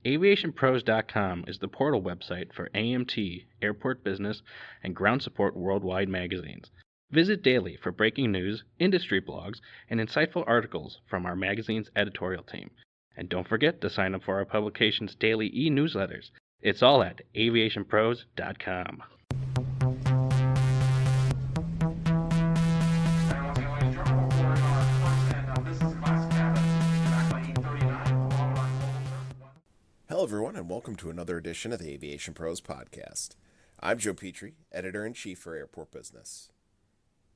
AviationPros.com is the portal website for AMT, Airport Business, and Ground Support Worldwide magazines. Visit daily for breaking news, industry blogs, and insightful articles from our magazine's editorial team. And don't forget to sign up for our publication's daily e-newsletters. It's all at AviationPros.com. Hello, everyone, and welcome to another edition of the Aviation Pros podcast. I'm Joe Petrie, Editor-in-Chief for Airport Business.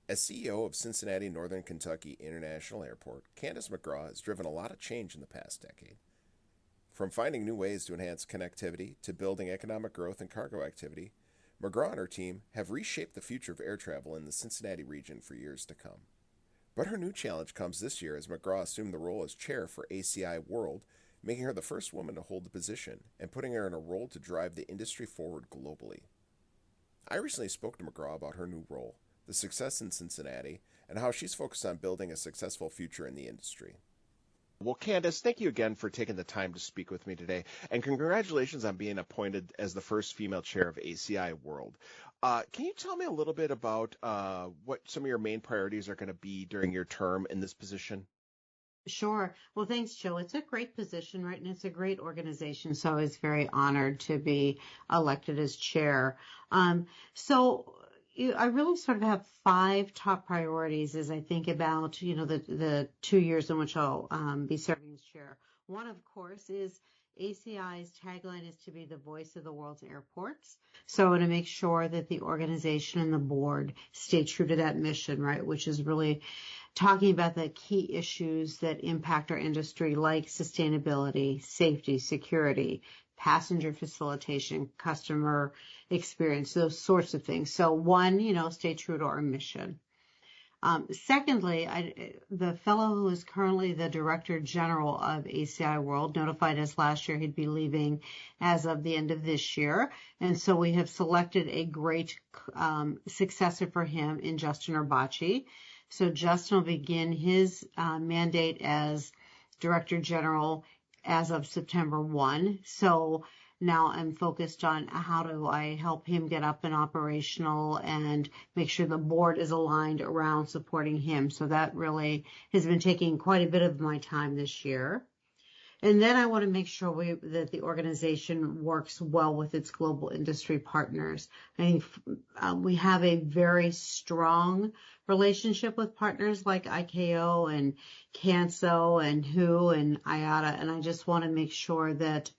As CEO of Cincinnati Northern Kentucky International Airport, Candace McGraw has driven a lot of change in the past decade. From finding new ways to enhance connectivity to building economic growth and cargo activity, McGraw and her team have reshaped the future of air travel in the Cincinnati region for years to come. But her new challenge comes this year as McGraw assumed the role as chair for ACI World, making her the first woman to hold the position and putting her in a role to drive the industry forward globally. I recently spoke to McGraw about her new role, the success in Cincinnati, and how she's focused on building a successful future in the industry. Well, Candace, thank you again for taking the time to speak with me today, and congratulations on being appointed as the first female chair of ACI World. Can you tell me a little bit about what some of your main priorities are going to be during your term in this position? Sure. Well, thanks, Joe. It's a great position, right? And it's a great organization. So I was very honored to be elected as chair. I really sort of have 5 top priorities as I think about, the 2 years in which I'll be serving as chair. One, of course, is ACI's tagline is to be the voice of the world's airports. So I want to make sure that the organization and the board stay true to that mission, right? Which is really talking about the key issues that impact our industry, like sustainability, safety, security, passenger facilitation, customer experience, those sorts of things. So one, stay true to our mission. Secondly, the fellow who is currently the Director General of ACI World notified us last year he'd be leaving as of the end of this year. And so we have selected a great successor for him in Justin Urbachi. So Justin will begin his mandate as Director General as of September 1. So now I'm focused on how do I help him get up and operational and make sure the board is aligned around supporting him. So that really has been taking quite a bit of my time this year. And then I want to make sure that the organization works well with its global industry partners. I think we have a very strong relationship with partners like ICAO and CANSO and WHO and IATA. And I just want to make sure that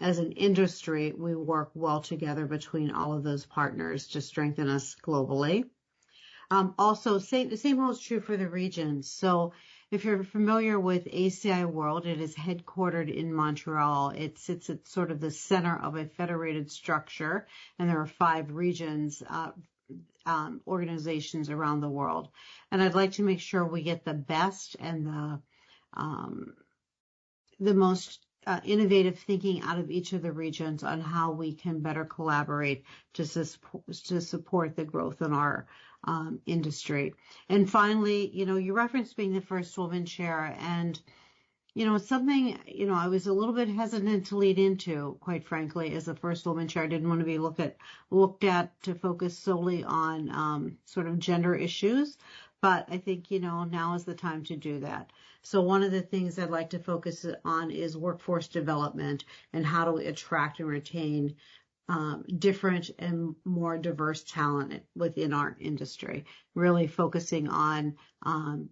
as an industry, we work well together between all of those partners to strengthen us globally. Also, the same holds true for the region. So if you're familiar with ACI World, it is headquartered in Montreal. It sits at sort of the center of a federated structure, and there are 5 regions, organizations around the world. And I'd like to make sure we get the best and the most innovative thinking out of each of the regions on how we can better collaborate to support the growth in our industry. And finally, you referenced being the first woman chair, and it's something, I was a little bit hesitant to lead into, quite frankly, as the first woman chair. I didn't want to be looked at to focus solely on sort of gender issues. But I think, now is the time to do that. So one of the things I'd like to focus on is workforce development and how do we attract and retain different and more diverse talent within our industry, really focusing on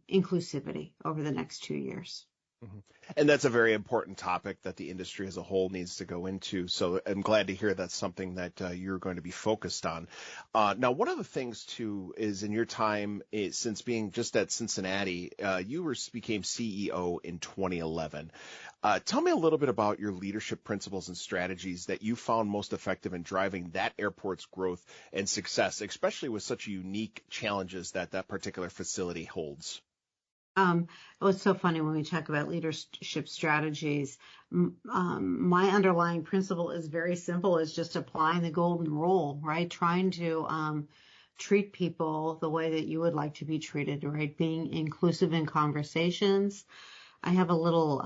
inclusivity over the next 2 years. Mm-hmm. And that's a very important topic that the industry as a whole needs to go into. So I'm glad to hear that's something that you're going to be focused on. Now, one of the things, too, is in your time since being just at Cincinnati, you became CEO in 2011. Tell me a little bit about your leadership principles and strategies that you found most effective in driving that airport's growth and success, especially with such unique challenges that particular facility holds. It's so funny when we talk about leadership strategies. My underlying principle is very simple. It's just applying the golden rule, right? Trying to treat people the way that you would like to be treated, right? Being inclusive in conversations. I have a little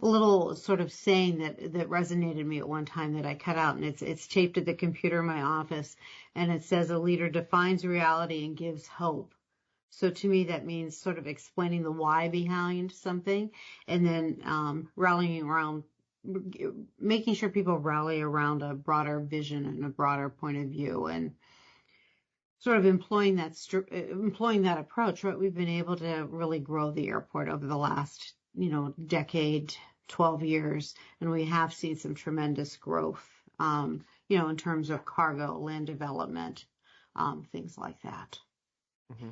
little sort of saying that resonated me at one time that I cut out, and it's taped to the computer in my office, and it says a leader defines reality and gives hope. So to me, that means sort of explaining the why behind something, and then rallying around, making sure people rally around a broader vision and a broader point of view, and sort of employing that approach. Right, we've been able to really grow the airport over the last decade, 12 years, and we have seen some tremendous growth, in terms of cargo, land development, things like that. Mm-hmm.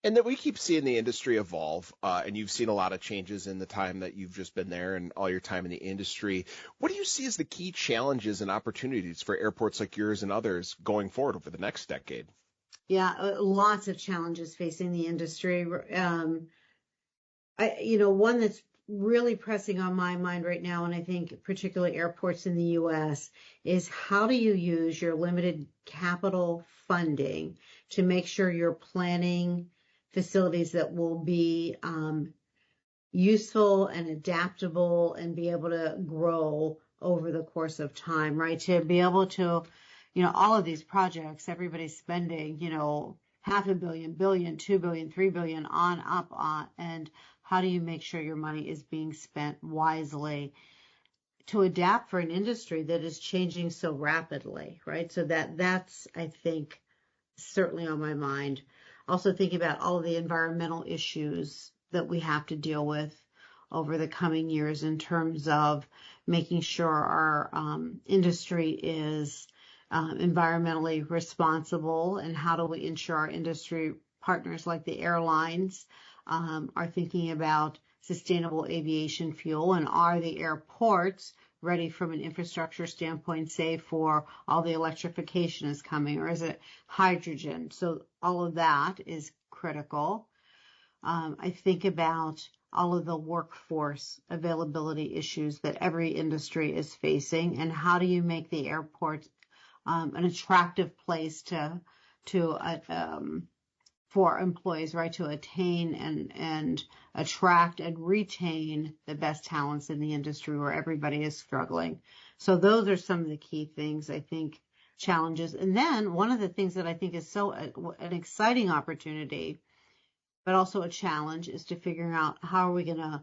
And that we keep seeing the industry evolve, and you've seen a lot of changes in the time that you've just been there and all your time in the industry. What do you see as the key challenges and opportunities for airports like yours and others going forward over the next decade? Yeah, lots of challenges facing the industry. One that's really pressing on my mind right now, and I think particularly airports in the U.S., is how do you use your limited capital funding to make sure you're planning facilities that will be useful and adaptable and be able to grow over the course of time, right? To be able to, all of these projects, everybody's spending, $500 million, billion, $2 billion, $3 billion on, and how do you make sure your money is being spent wisely to adapt for an industry that is changing so rapidly, right? So that's, I think, certainly on my mind. Also thinking about all of the environmental issues that we have to deal with over the coming years in terms of making sure our industry is environmentally responsible, and how do we ensure our industry partners like the airlines are thinking about sustainable aviation fuel, and are the airports ready from an infrastructure standpoint, say for all the electrification is coming, or is it hydrogen? So all of that is critical. I think about all of the workforce availability issues that every industry is facing, and how do you make the airport an attractive place for employees, right, to attain and attract and retain the best talents in the industry where everybody is struggling. So those are some of the key things, I think, challenges. And then one of the things that I think is an exciting opportunity, but also a challenge, is to figure out how are we going to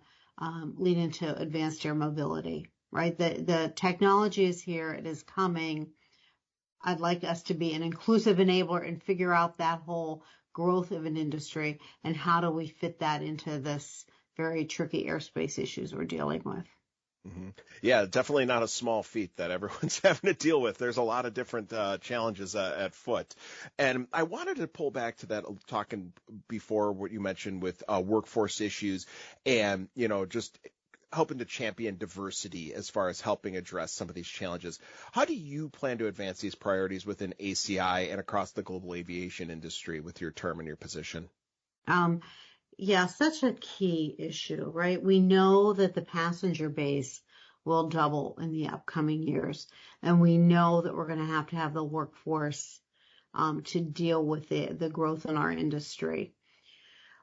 lean into advanced air mobility, right? The technology is here. It is coming. I'd like us to be an inclusive enabler and figure out that whole growth of an industry, and how do we fit that into this very tricky airspace issues we're dealing with. Mm-hmm. Yeah, definitely not a small feat that everyone's having to deal with. There's a lot of different challenges at foot. And I wanted to pull back to that, talking before what you mentioned with workforce issues and, just helping to champion diversity as far as helping address some of these challenges. How do you plan to advance these priorities within ACI and across the global aviation industry with your term and your position? Yeah, such a key issue, right? We know that the passenger base will double in the upcoming years, and we know that we're going to have the workforce to deal with the growth in our industry.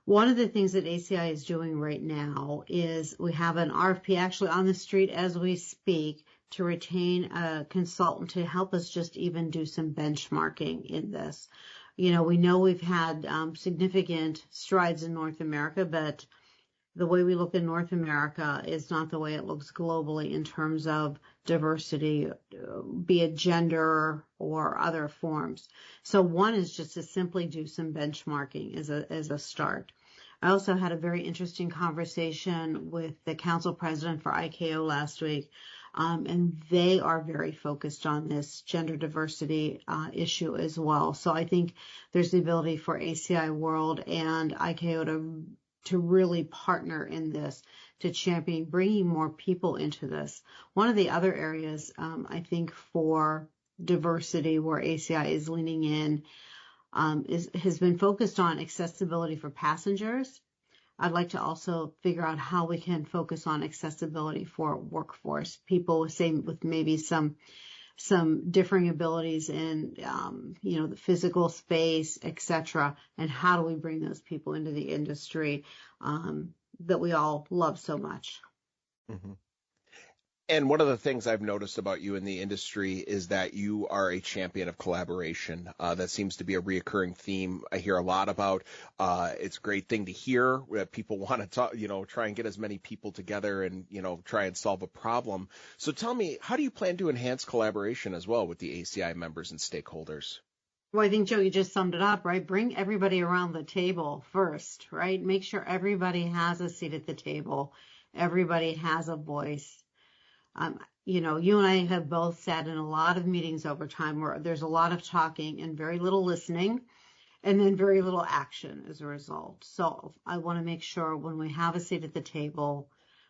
One of the things that ACI is doing right now is we have an RFP actually on the street as we speak to retain a consultant to help us just even do some benchmarking in this. We know we've had significant strides in North America, but the way we look in North America is not the way it looks globally in terms of diversity, be it gender or other forms. So one is just to simply do some benchmarking as a start. I also had a very interesting conversation with the council president for ICAO last week, and they are very focused on this gender diversity issue as well. So I think there's the ability for ACI World and ICAO to really partner in this, to champion bringing more people into this. One of the other areas, I think, for diversity where ACI is leaning in has been focused on accessibility for passengers. I'd like to also figure out how we can focus on accessibility for workforce, people with maybe some differing abilities in, the physical space, et cetera, and how do we bring those people into the industry that we all love so much. Hmm. And one of the things I've noticed about you in the industry is that you are a champion of collaboration. That seems to be a reoccurring theme I hear a lot about. It's a great thing to hear that people want to talk, try and get as many people together and, try and solve a problem. So tell me, how do you plan to enhance collaboration as well with the ACI members and stakeholders? Well, I think, Joe, you just summed it up, right? Bring everybody around the table first, right? Make sure everybody has a seat at the table. Everybody has a voice. You and I have both sat in a lot of meetings over time where there's a lot of talking and very little listening, and then very little action as a result. So I want to make sure when we have a seat at the table,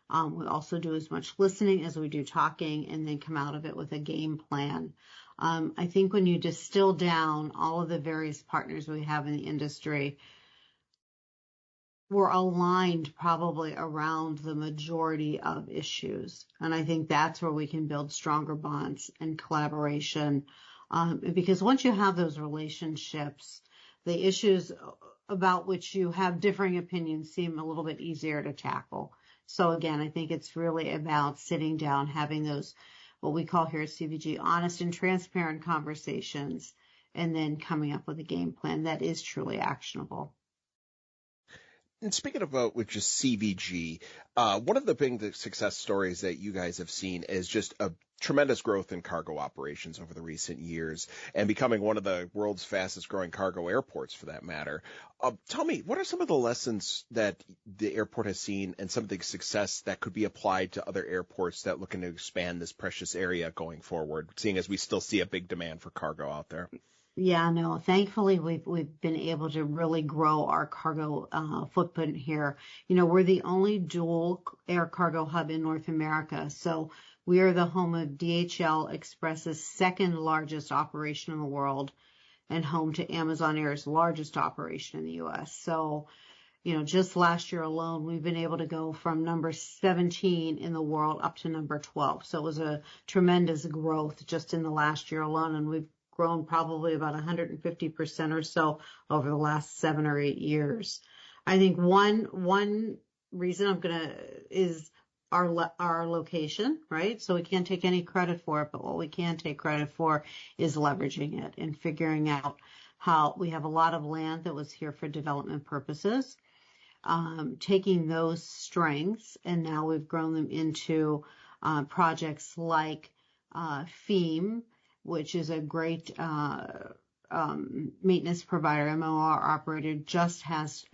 we also do as much listening as we do talking, and then come out of it with a game plan. I think when you distill down all of the various partners we have in the industry, we're aligned probably around the majority of issues. And I think that's where we can build stronger bonds and collaboration. Because once you have those relationships, the issues about which you have differing opinions seem a little bit easier to tackle. So again, I think it's really about sitting down, having those, what we call here at CVG, honest and transparent conversations, and then coming up with a game plan that is truly actionable. And speaking about with just CVG, one of the big success stories that you guys have seen is just a tremendous growth in cargo operations over the recent years and becoming one of the world's fastest growing cargo airports for that matter. Tell me, what are some of the lessons that the airport has seen and some of the success that could be applied to other airports that looking to expand this precious area going forward, seeing as we still see a big demand for cargo out there? Yeah, no, thankfully we've been able to really grow our cargo footprint here. We're the only dual air cargo hub in North America. So we are the home of DHL Express's second largest operation in the world and home to Amazon Air's largest operation in the US. So, just last year alone, we've been able to go from number 17 in the world up to number 12. So it was a tremendous growth just in the last year alone. And we've grown probably about 150% or so over the last 7 or 8 years. I think one reason is our location, right? So we can't take any credit for it, but what we can take credit for is leveraging it and figuring out how we have a lot of land that was here for development purposes, taking those strengths, and now we've grown them into projects like FEAM, which is a great maintenance provider, MOR operator, just has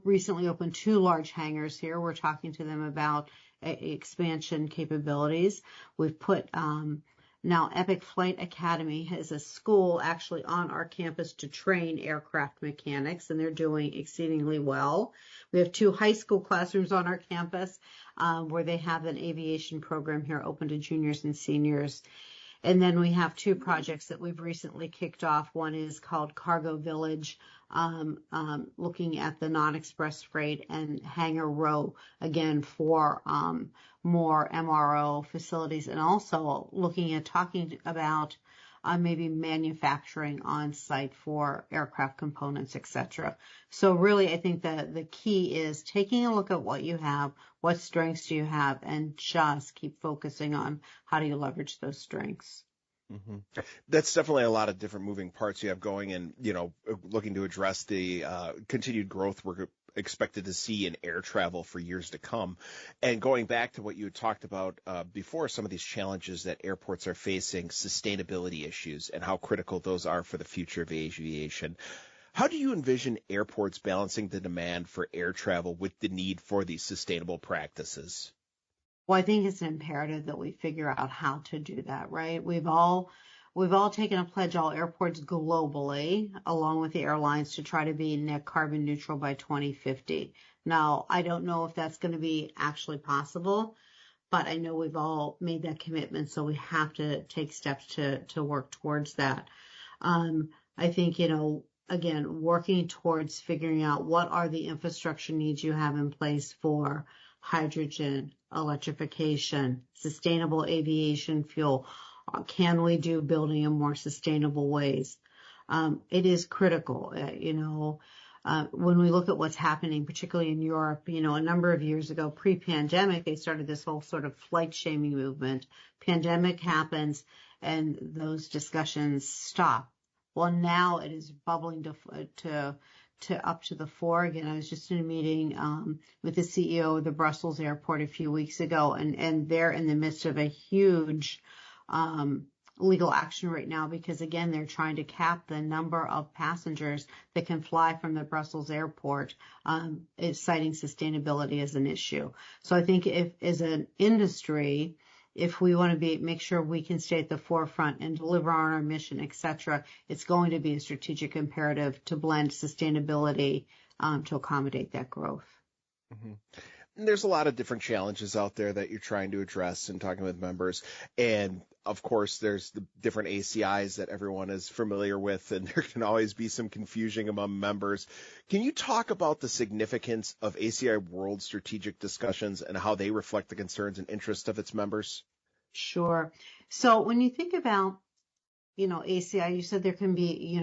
recently opened 2 large hangars here. We're talking to them about expansion capabilities. We've put now Epic Flight Academy has a school actually on our campus to train aircraft mechanics, and they're doing exceedingly well. We have 2 high school classrooms on our campus where they have an aviation program here open to juniors and seniors. And then we have 2 projects that we've recently kicked off. One is called Cargo Village, looking at the non-express freight, and Hangar Row, again, for more MRO facilities, and also talking about maybe manufacturing on site for aircraft components, etc. So really, I think that the key is taking a look at what you have, what strengths do you have, and just keep focusing on how do you leverage those strengths. Mm-hmm. That's definitely a lot of different moving parts you have going, and looking to address the continued growth we're expected to see in air travel for years to come. And going back to what you had talked about before, some of these challenges that airports are facing, sustainability issues, and how critical those are for the future of aviation. How do you envision airports balancing the demand for air travel with the need for these sustainable practices? Well, I think it's imperative that we figure out how to do that, right? We've all taken a pledge, all airports globally, along with the airlines, to try to be net carbon neutral by 2050. Now, I don't know if that's going to be actually possible, but I know we've all made that commitment, so we have to take steps to work towards that. I think, again, working towards figuring out what are the infrastructure needs you have in place for hydrogen, electrification, sustainable aviation fuel. Can we do building in more sustainable ways? It is critical. when we look at what's happening, particularly in Europe, a number of years ago, pre-pandemic, they started this whole sort of flight shaming movement. Pandemic happens and those discussions stop. Well, now it is bubbling to up to the fore again. I was just in a meeting with the CEO of the Brussels airport a few weeks ago, and they're in the midst of a huge legal action right now because, again, they're trying to cap the number of passengers that can fly from the Brussels airport, citing sustainability as an issue. So I think if, as an industry, if we want to make sure we can stay at the forefront and deliver on our mission, et cetera, it's going to be a strategic imperative to blend sustainability to accommodate that growth. Mm-hmm. And there's a lot of different challenges out there that you're trying to address and talking with members. And of course, there's the different ACIs that everyone is familiar with, and there can always be some confusion among members. Can you talk about the significance of ACI World strategic discussions and how they reflect the concerns and interests of its members? Sure. So when you think about ACI, you said there can be,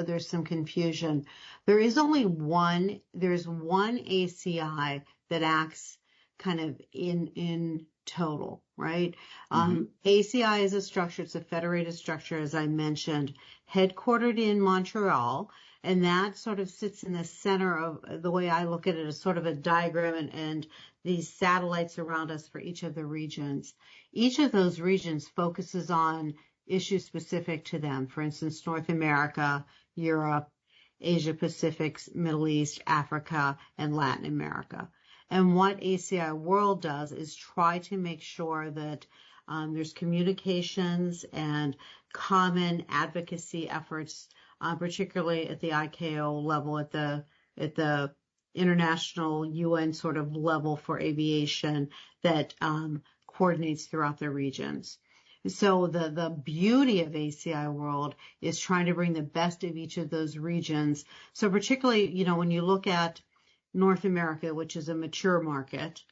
there's some confusion. There's one ACI that acts kind of in total, right? Mm-hmm. ACI is a structure, it's a federated structure, as I mentioned, headquartered in Montreal, and that sort of sits in the center of the way I look at it as sort of a diagram and these satellites around us for each of the regions. Each of those regions focuses on issues specific to them. For instance, North America, Europe, Asia Pacific, Middle East, Africa, and Latin America. And what ACI World does is try to make sure that there's communications and common advocacy efforts, particularly at the ICAO level, at the international UN sort of level for aviation that coordinates throughout the regions. So the beauty of ACI World is trying to bring the best of each of those regions. So particularly, when you look at North America, which is a mature market,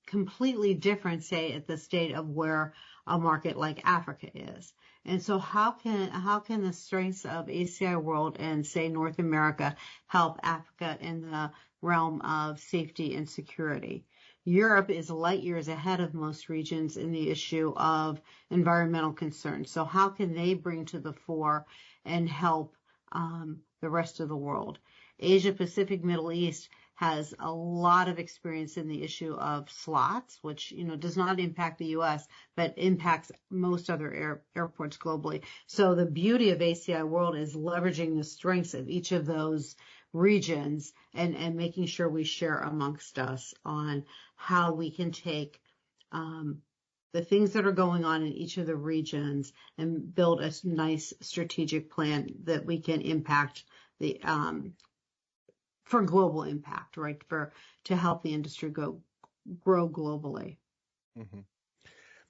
completely different, say, at the state of where a market like Africa is. And so how can the strengths of ACI World and, say, North America help Africa in the realm of safety and security? Europe is light years ahead of most regions in the issue of environmental concerns. So how can they bring to the fore and help the rest of the world? Asia Pacific, Middle East has a lot of experience in the issue of slots, which, does not impact the U.S., but impacts most other airports globally. So the beauty of ACI World is leveraging the strengths of each of those regions and making sure we share amongst us on how we can take the things that are going on in each of the regions and build a nice strategic plan that we can impact the for global impact, right? To help the industry grow globally. Mm-hmm.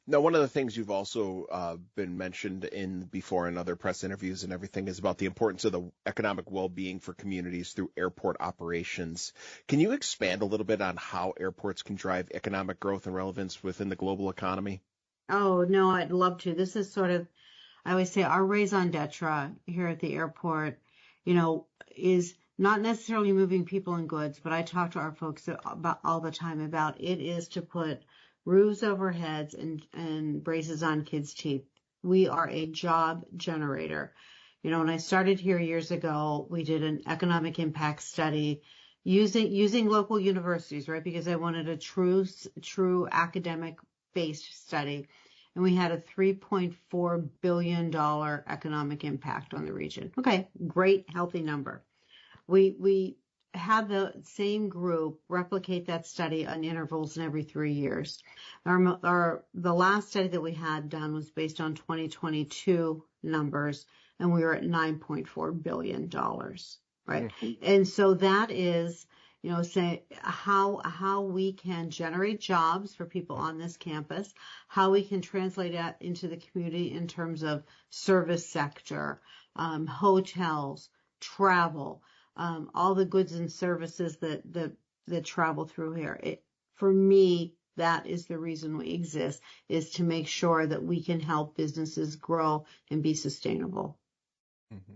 Now, one of the things you've also been mentioned before in other press interviews and everything is about the importance of the economic well-being for communities through airport operations. Can you expand a little bit on how airports can drive economic growth and relevance within the global economy? Oh, no, I'd love to. This is sort of, I always say, our raison d'etre here at the airport, is not necessarily moving people and goods, but I talk to our folks about all the time about it is to put roofs over heads and braces on kids' teeth. We are a job generator. When I started here years ago, we did an economic impact study using local universities, right? Because I wanted a true academic-based study. And we had a $3.4 billion economic impact on the region. Okay, great, healthy number. We had the same group replicate that study on intervals in every 3 years. The last study that we had done was based on 2022 numbers, and we were at $9.4 billion, right? Mm-hmm. And so that is, say how we can generate jobs for people on this campus, how we can translate that into the community in terms of service sector, hotels, travel, all the goods and services that travel through here. For me, that is the reason we exist, is to make sure that we can help businesses grow and be sustainable. Mm-hmm.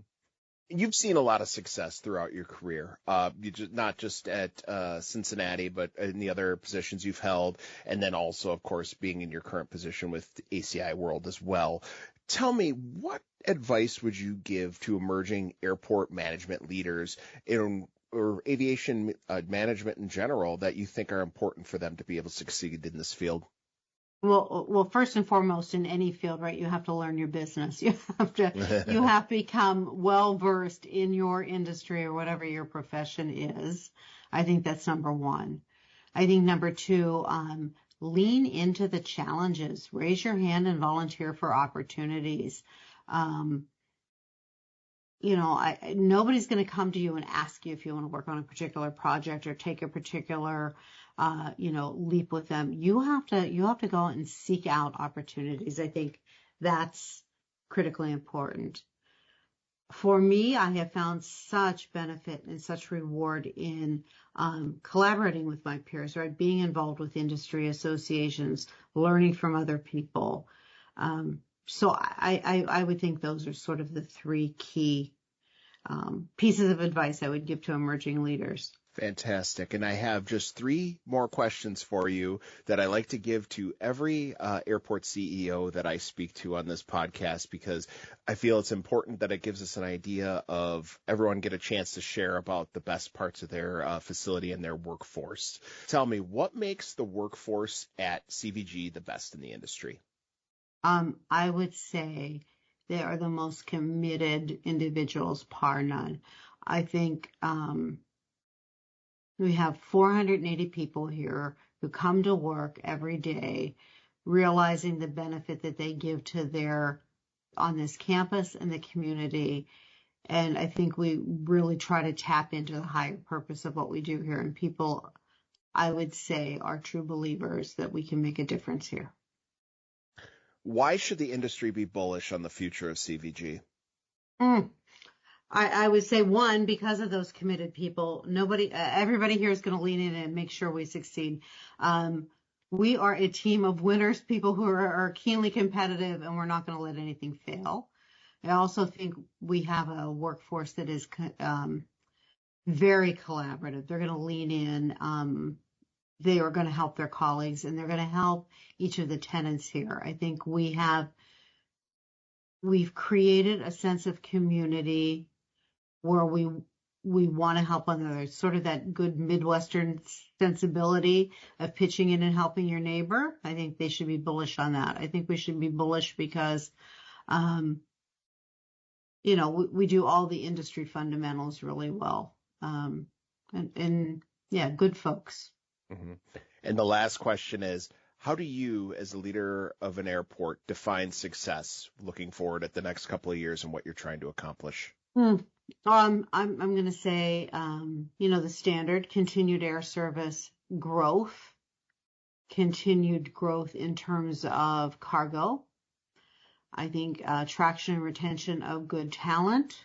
You've seen a lot of success throughout your career, not just at Cincinnati, but in the other positions you've held, and then also, of course, being in your current position with ACI World as well. Tell me, what advice would you give to emerging airport management leaders or aviation management in general that you think are important for them to be able to succeed in this field? Well, first and foremost, in any field, right, you have to learn your business. You have to become well versed in your industry or whatever your profession is. I think that's number one. I think number two, lean into the challenges. Raise your hand and volunteer for opportunities. Nobody's going to come to you and ask you if you want to work on a particular project or take a particular leap with them. You have to go out and seek out opportunities. I think that's critically important. For me, I have found such benefit and such reward in collaborating with my peers, right? Being involved with industry associations, learning from other people. So I would think those are sort of the three key pieces of advice I would give to emerging leaders. Fantastic. And I have just 3 more questions for you that I like to give to every airport CEO that I speak to on this podcast, because I feel it's important that it gives us an idea of everyone get a chance to share about the best parts of their facility and their workforce. Tell me, what makes the workforce at CVG the best in the industry? I would say they are the most committed individuals, par none. I think we have 480 people here who come to work every day, realizing the benefit that they give to on this campus and the community. And I think we really try to tap into the higher purpose of what we do here. And people, I would say, are true believers that we can make a difference here. Why should the industry be bullish on the future of CVG? I would say, one, because of those committed people. Everybody here is going to lean in and make sure we succeed. We are a team of winners, people who are keenly competitive, and we're not going to let anything fail. I also think we have a workforce that is very collaborative. They're going to lean in. They are going to help their colleagues, and they're going to help each of the tenants here. I think we've created a sense of community where we want to help one another. Sort of that good Midwestern sensibility of pitching in and helping your neighbor. I think they should be bullish on that. I think we should be bullish because, we do all the industry fundamentals really well. Good folks. Mm-hmm. And the last question is, how do you, as a leader of an airport, define success looking forward at the next couple of years and what you're trying to accomplish? I'm going to say, the standard: continued air service growth, continued growth in terms of cargo. I think attraction and retention of good talent.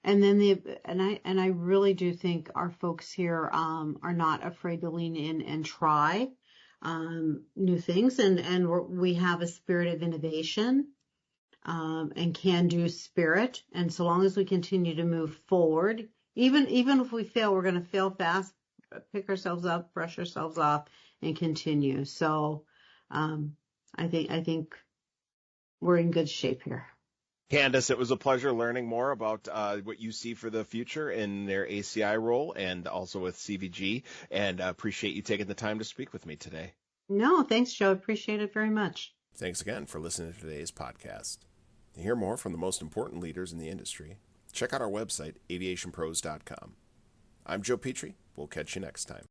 And then I really do think our folks here are not afraid to lean in and try new things, and we have a spirit of innovation and can-do spirit. And so long as we continue to move forward, even if we fail, we're going to fail fast, pick ourselves up, brush ourselves off, and continue. So I think we're in good shape here. Candace, it was a pleasure learning more about what you see for the future in their ACI role and also with CVG, and appreciate you taking the time to speak with me today. No, thanks, Joe. Appreciate it very much. Thanks again for listening to today's podcast. To hear more from the most important leaders in the industry, check out our website, AviationPros.com. I'm Joe Petrie. We'll catch you next time.